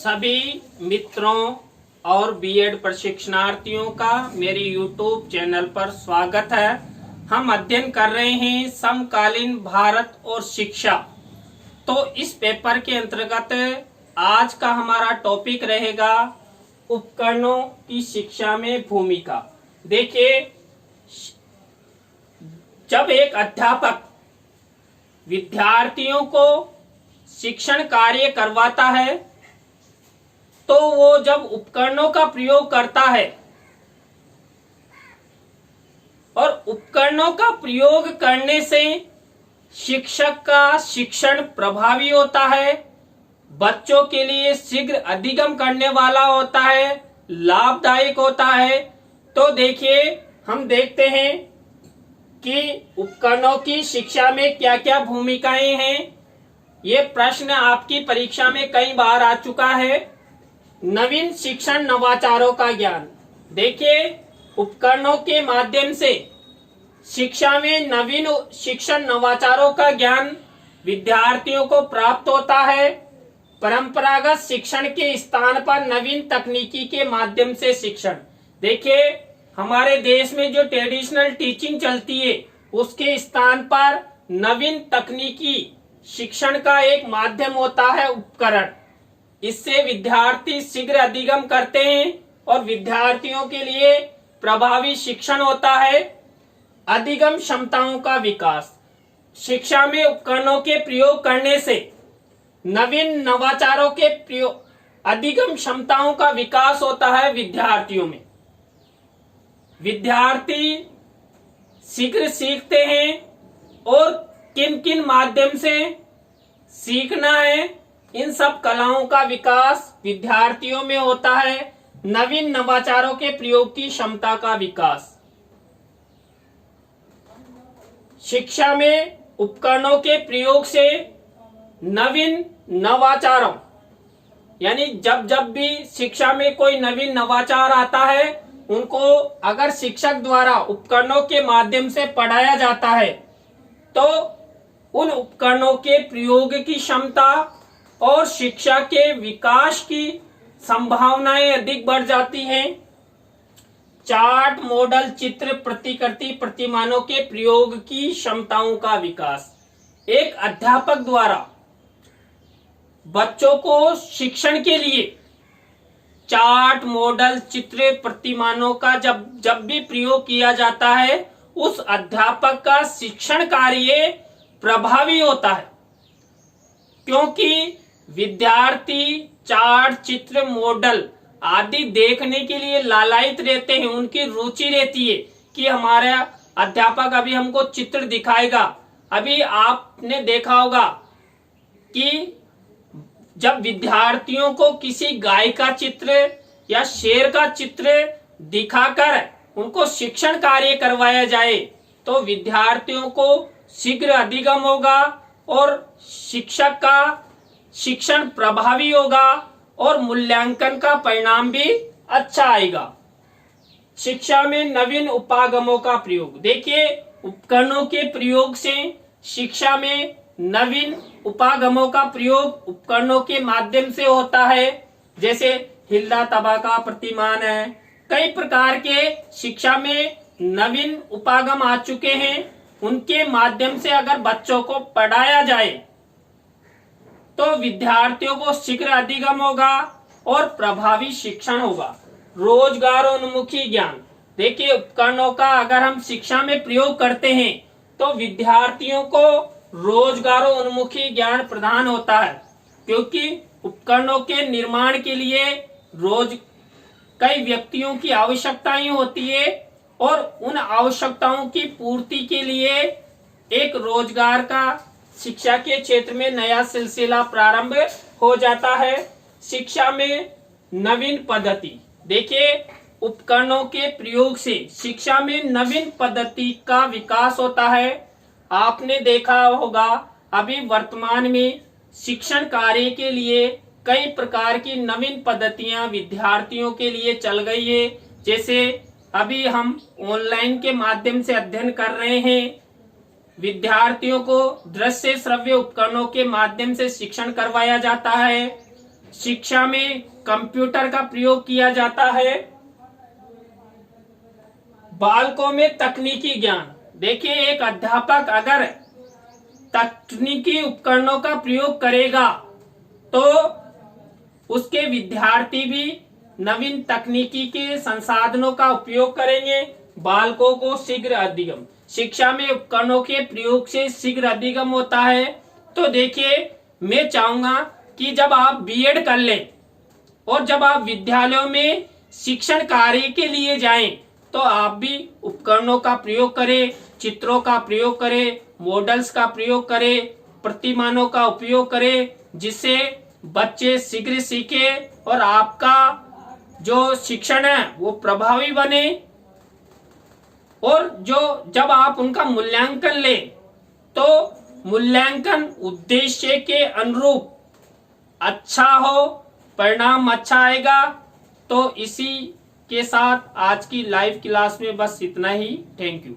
सभी मित्रों और बीएड प्रशिक्षणार्थियों का मेरे यूट्यूब चैनल पर स्वागत है। हम अध्ययन कर रहे हैं समकालीन भारत और शिक्षा। तो इस पेपर के अंतर्गत आज का हमारा टॉपिक रहेगा उपकरणों की शिक्षा में भूमिका। देखिए, जब एक अध्यापक विद्यार्थियों को शिक्षण कार्य करवाता है तो वो जब उपकरणों का प्रयोग करता है और उपकरणों का प्रयोग करने से शिक्षक का शिक्षण प्रभावी होता है, बच्चों के लिए शीघ्र अधिगम करने वाला होता है, लाभदायक होता है। तो देखिए, हम देखते हैं कि उपकरणों की शिक्षा में क्या क्या भूमिकाएं हैं। ये प्रश्न आपकी परीक्षा में कई बार आ चुका है। नवीन शिक्षण नवाचारों का ज्ञान। देखिए, उपकरणों के माध्यम से शिक्षा में नवीन शिक्षण नवाचारों का ज्ञान विद्यार्थियों को प्राप्त होता है। परंपरागत शिक्षण के स्थान पर नवीन तकनीकी के माध्यम से शिक्षण। देखिए, हमारे देश में जो ट्रेडिशनल टीचिंग चलती है उसके स्थान पर नवीन तकनीकी शिक्षण का एक माध्यम होता है उपकरण। इससे विद्यार्थी शीघ्र अधिगम करते हैं और विद्यार्थियों के लिए प्रभावी शिक्षण होता है। अधिगम क्षमताओं का विकास। शिक्षा में उपकरणों के प्रयोग करने से नवीन नवाचारों के प्रयोग अधिगम क्षमताओं का विकास होता है विद्यार्थियों में। विद्यार्थी शीघ्र सीखते हैं और किन किन माध्यम से सीखना है, इन सब कलाओं का विकास विद्यार्थियों में होता है। नवीन नवाचारों के प्रयोग की क्षमता का विकास। शिक्षा में उपकरणों के प्रयोग से नवीन नवाचारों यानी जब जब भी शिक्षा में कोई नवीन नवाचार आता है उनको अगर शिक्षक द्वारा उपकरणों के माध्यम से पढ़ाया जाता है तो उन उपकरणों के प्रयोग की क्षमता और शिक्षा के विकास की संभावनाएं अधिक बढ़ जाती हैं। चार्ट, मॉडल, चित्र, प्रतिकृति, प्रतिमानों के प्रयोग की क्षमताओं का विकास। एक अध्यापक द्वारा बच्चों को शिक्षण के लिए चार्ट, मॉडल, चित्र, प्रतिमानों का जब भी प्रयोग किया जाता है उस अध्यापक का शिक्षण कार्य प्रभावी होता है, क्योंकि विद्यार्थी चार्ट, चित्र, मॉडल आदि देखने के लिए लालायित रहते हैं। उनकी रुचि रहती है कि हमारा अध्यापक अभी हमको चित्र दिखाएगा। अभी आपने देखा होगा कि जब विद्यार्थियों को किसी गाय का चित्र या शेर का चित्र दिखाकर उनको शिक्षण कार्य करवाया जाए तो विद्यार्थियों को शीघ्र अधिगम होगा और शिक्षक का शिक्षण प्रभावी होगा और मूल्यांकन का परिणाम भी अच्छा आएगा। शिक्षा में नवीन उपागमों का प्रयोग। देखिए, उपकरणों के प्रयोग से शिक्षा में नवीन उपागमों का प्रयोग उपकरणों के माध्यम से होता है। जैसे हिल्ला तबा का प्रतिमान है। कई प्रकार के शिक्षा में नवीन उपागम आ चुके हैं। उनके माध्यम से अगर बच्चों को पढ़ाया जाए तो विद्यार्थियों को शीघ्र अधिगम होगा और प्रभावी शिक्षण होगा। रोजगारोन्मुखी ज्ञान। देखिए, उपकरणों का अगर हम शिक्षा में प्रयोग करते हैं तो विद्यार्थियों को रोजगारोन्मुखी ज्ञान प्रदान होता है, क्योंकि उपकरणों के निर्माण के लिए रोज कई व्यक्तियों की आवश्यकताएं होती है और उन आवश्यकताओं की पूर्ति के लिए एक रोजगार का शिक्षा के क्षेत्र में नया सिलसिला प्रारंभ हो जाता है। शिक्षा में नवीन पद्धति। देखिए, उपकरणों के प्रयोग से शिक्षा में नवीन पद्धति का विकास होता है। आपने देखा होगा अभी वर्तमान में शिक्षण कार्य के लिए कई प्रकार की नवीन पद्धतियां विद्यार्थियों के लिए चल गई है। जैसे अभी हम ऑनलाइन के माध्यम से अध्ययन कर रहे हैं। विद्यार्थियों को दृश्य श्रव्य उपकरणों के माध्यम से शिक्षण करवाया जाता है। शिक्षा में कंप्यूटर का प्रयोग किया जाता है। बालकों में तकनीकी ज्ञान, देखिए एक अध्यापक अगर तकनीकी उपकरणों का प्रयोग करेगा तो उसके विद्यार्थी भी नवीन तकनीकी के संसाधनों का उपयोग करेंगे। बालकों को शीघ्र अधिगम, शिक्षा में उपकरणों के प्रयोग से शीघ्र अधिगम होता है। तो देखिए मैं चाहूंगा कि जब आप बीएड कर लें और जब आप विद्यालयों में शिक्षण कार्य के लिए जाएं तो आप भी उपकरणों का प्रयोग करें, चित्रों का प्रयोग करें, मॉडल्स का प्रयोग करें, प्रतिमानों का उपयोग करें, जिससे बच्चे शीघ्र सीखे और आपका जो शिक्षण है वो प्रभावी बने। और जो जब आप उनका मूल्यांकन लें तो मूल्यांकन उद्देश्य के अनुरूप अच्छा हो, परिणाम अच्छा आएगा। तो इसी के साथ आज की लाइव क्लास में बस इतना ही। Thank you.